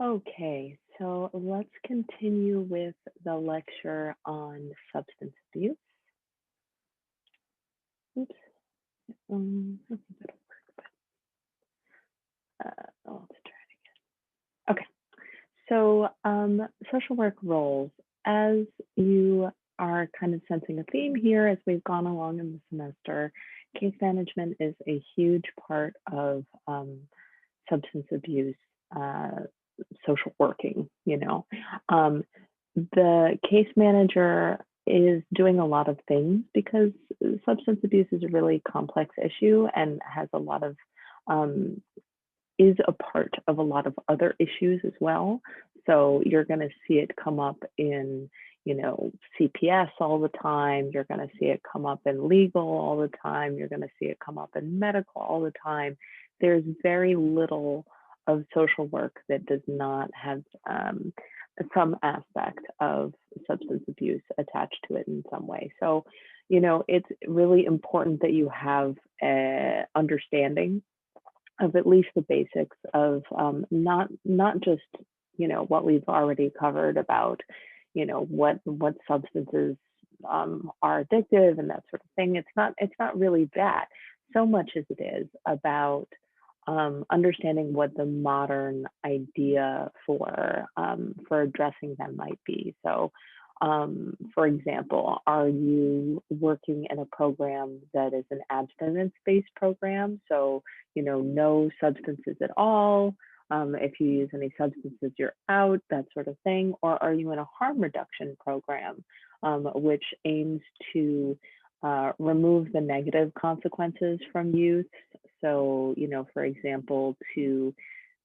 Okay, so let's continue with the lecture on substance abuse. Oops. I think that'll work. Let's try. Okay, so social work roles. As you are kind of sensing a theme here as we've gone along in the semester, case management is a huge part of substance abuse uh, social working. Um, the case manager is doing a lot of things because substance abuse is a really complex issue and has a lot of um, is a part of a lot of other issues as well. So you're going to see it come up in, CPS all the time. You're going to see it come up in legal all the time. You're going to see it come up in medical all the time. There's very little of social work that does not have some aspect of substance abuse attached to it in some way. So, it's really important that you have a understanding of at least the basics of not just what we've already covered about what substances are addictive and that sort of thing. It's not really that so much as it is about understanding what the modern idea for addressing them might be. So, for example, are you working in a program that is an abstinence-based program? So, no substances at all. If you use any substances, you're out, that sort of thing. Or are you in a harm reduction program, which aims to remove the negative consequences from use? So, for example, to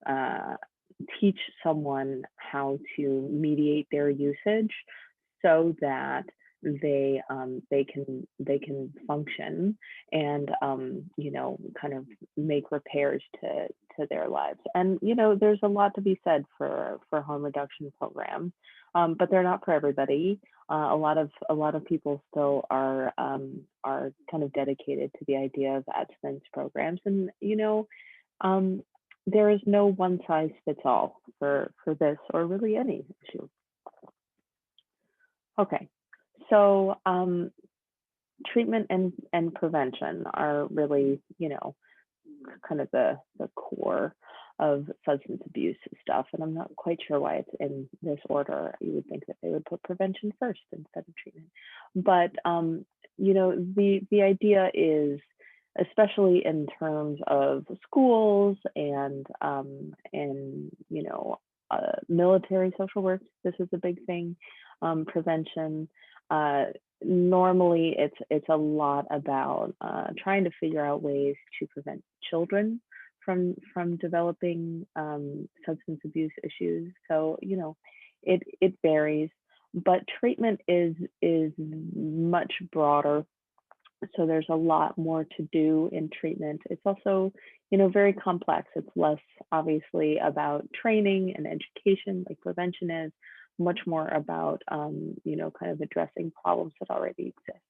uh, teach someone how to mediate their usage so that they can function and kind of make repairs to their lives. And there's a lot to be said for harm reduction programs, but they're not for everybody. A lot of people still are kind of dedicated to the idea of abstinence programs, and um, there is no one size fits all for this or really any issue. Okay, so treatment and prevention are really, kind of the core of substance abuse stuff. And I'm not quite sure why it's in this order. You would think that they would put prevention first instead of treatment. But the idea is, especially in terms of schools and military social work, this is a big thing. Prevention. Uh, Normally it's a lot about trying to figure out ways to prevent children from developing substance abuse issues. So it varies, but treatment is much broader. So there's a lot more to do in treatment. It's also very complex. It's less obviously about training and education like prevention is, much more about kind of addressing problems that already exist.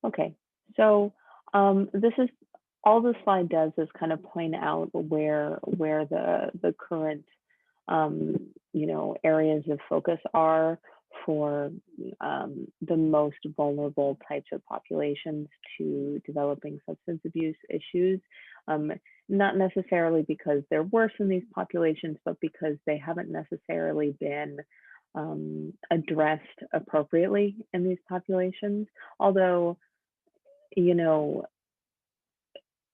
Okay, so this is all the slide does is kind of point out where the current areas of focus are for the most vulnerable types of populations to developing substance abuse issues. Not necessarily because they're worse in these populations, but because they haven't necessarily been addressed appropriately in these populations. Although, you know,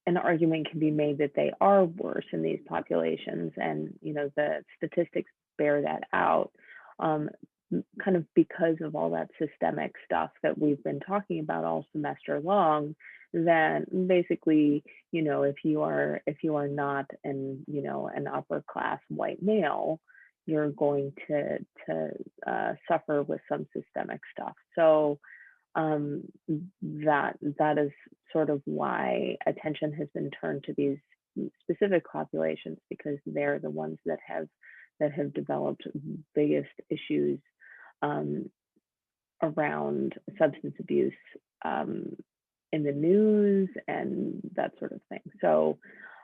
an argument can be made that they are worse in these populations, and the statistics bear that out. Um, Kind of because of all that systemic stuff that we've been talking about all semester long, that basically, if you are not an upper class white male, you're going to suffer with some systemic stuff. So that is sort of why attention has been turned to these specific populations, because they're the ones that have developed biggest issues um, around substance abuse um, in the news and that sort of thing. So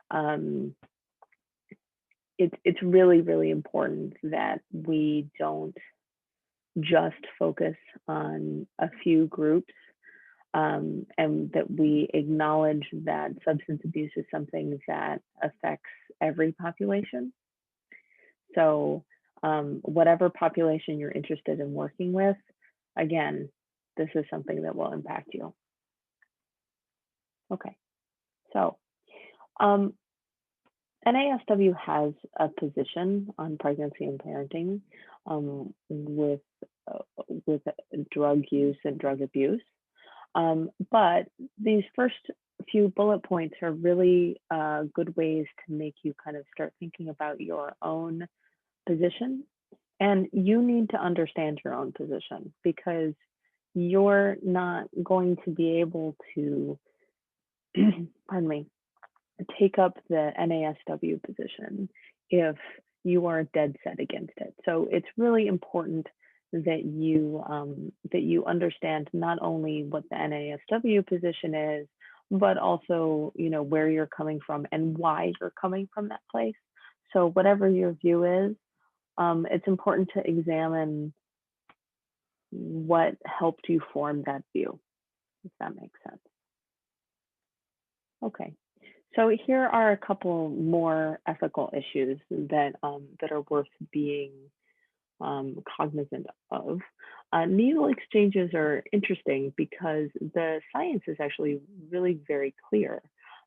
um, it's really, really important that we don't just focus on a few groups, and that we acknowledge that substance abuse is something that affects every population. So, whatever population you're interested in working with, again, this is something that will impact you. Okay, so um, NASW has a position on pregnancy and parenting, uh, with drug use and drug abuse. But these first few bullet points are really good ways to make you kind of start thinking about your own position. And you need to understand your own position, because you're not going to be able to, pardon me, take up the NASW position if you are dead set against it. So it's really important that you understand not only what the NASW position is, but also, where you're coming from and why you're coming from that place. So whatever your view is, it's important to examine what helped you form that view, if that makes sense. Okay. So here are a couple more ethical issues that are worth being cognizant of. Needle exchanges are interesting because the science is actually really very clear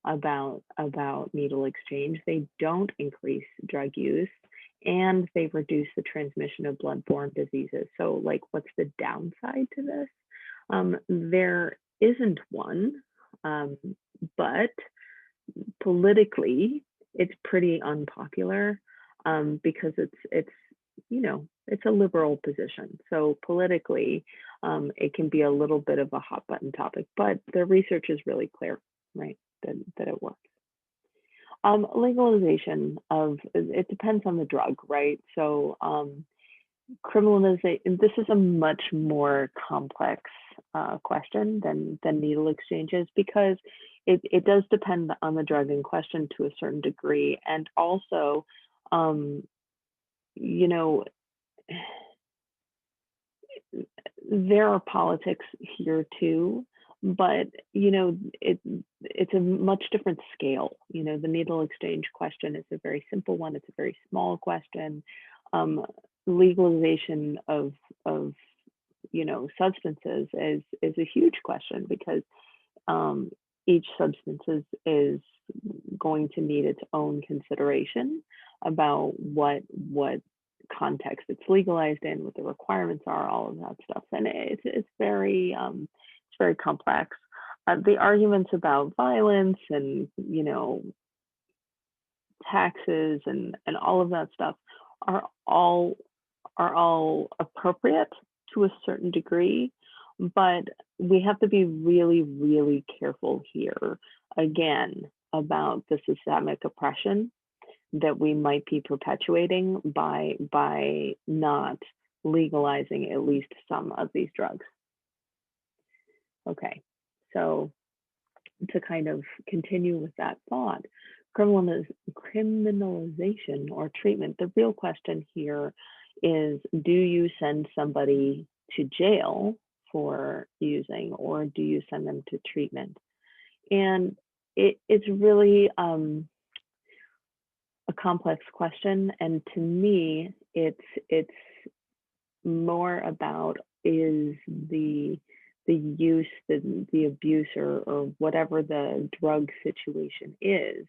about needle exchange. They don't increase drug use, and they reduce the transmission of blood-borne diseases. So, like, what's the downside to this? There isn't one, but politically, it's pretty unpopular, because it's a liberal position. So politically, it can be a little bit of a hot button topic, but the research is really clear, right, that it works. Legalization of it depends on the drug, right? So criminalization. This is a much more complex question than needle exchanges, because it does depend on the drug in question to a certain degree, and also, you know, there are politics here too, but it's a much different scale. The needle exchange question is a very simple one. It's a very small question. Legalization of substances is a huge question, because each substance is going to need its own consideration about what context it's legalized in, what the requirements are, all of that stuff, and it's very complex. The arguments about violence and taxes and all of that stuff are all appropriate to a certain degree, but we have to be really, really careful here, again, about the systemic oppression that we might be perpetuating by not legalizing at least some of these drugs. Okay, so to kind of continue with that thought, criminalization or treatment, the real question here is, do you send somebody to jail for using, or do you send them to treatment? And it's really a complex question, and to me, it's more about, is the use, the abuse, or whatever the drug situation is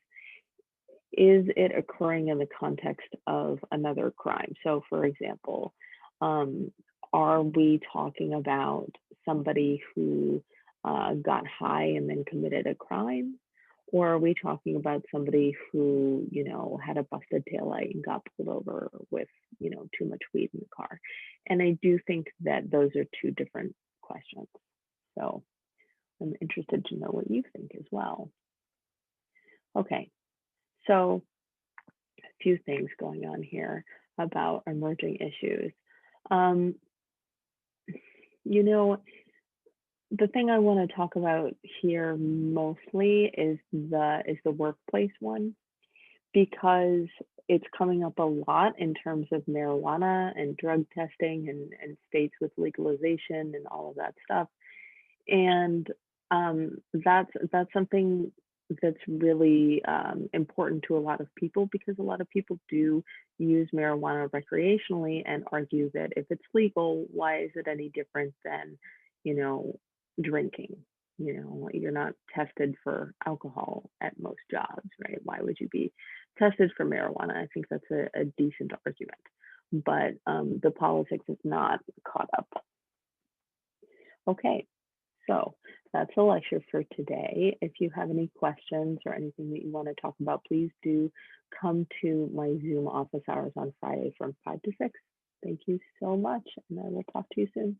it occurring in the context of another crime? So, for example, are we talking about somebody who got high and then committed a crime? Or are we talking about somebody who, had a busted taillight and got pulled over with, too much weed in the car? And I do think that those are two different questions. So I'm interested to know what you think as well. Okay, so a few things going on here about emerging issues. The thing I want to talk about here mostly is the workplace one, because it's coming up a lot in terms of marijuana and drug testing and states with legalization and all of that stuff. And that's something that's really important to a lot of people because a lot of people do use marijuana recreationally and argue that if it's legal, why is it any different than, you know, drinking? You know, you're not tested for alcohol at most jobs, right? Why would you be tested for marijuana? I think that's a decent argument, but the politics is not caught up. Okay, so that's a lecture for today. If you have any questions or anything that you want to talk about, please do come to my Zoom office hours on Friday from 5 to 6. Thank you so much, and I will talk to you soon.